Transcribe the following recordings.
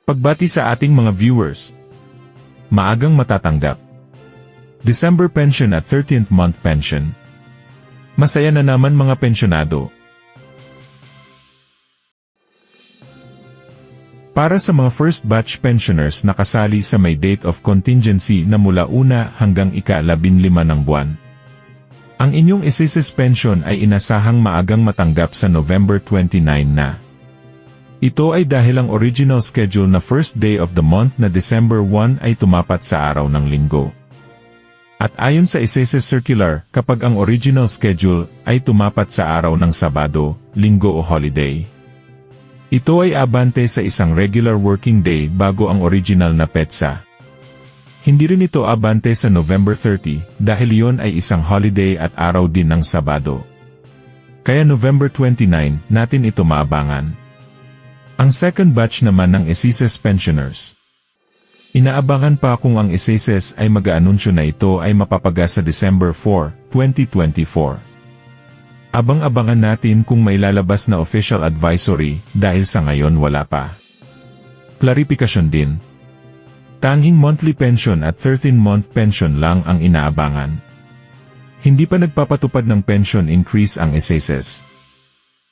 Pagbati sa ating mga viewers. Maagang matatanggap. December pension at 13th month pension. Masaya na naman mga pensyonado. Para sa mga first batch pensioners na kasali sa may date of contingency na mula 1 hanggang ika-15 ng buwan, ang inyong SSS pension ay inasahang maagang matanggap sa November 29 na. Ito ay dahil ang original schedule na first day of the month na December 1 ay tumapat sa araw ng linggo. At ayon sa SSS Circular, kapag ang original schedule ay tumapat sa araw ng Sabado, Linggo o holiday, ito ay abante sa isang regular working day bago ang original na petsa. Hindi rin ito abante sa November 30 dahil iyon ay isang holiday at araw din ng Sabado. Kaya November 29 natin ito maabangan. Ang second batch naman ng SSS pensioners. Inaabangan pa kung ang SSS ay mag-aanunsyo na ito ay mapapaga sa December 4, 2024. Abang-abangan natin kung may lalabas na official advisory dahil sa ngayon wala pa. Klarifikasyon din. Tanging monthly pension at 13-month pension lang ang inaabangan. Hindi pa nagpapatupad ng pension increase ang SSS.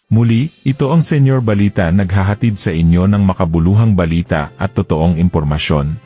Muli, ito ang Senior Balita naghahatid sa inyo ng makabuluhang balita at totoong impormasyon.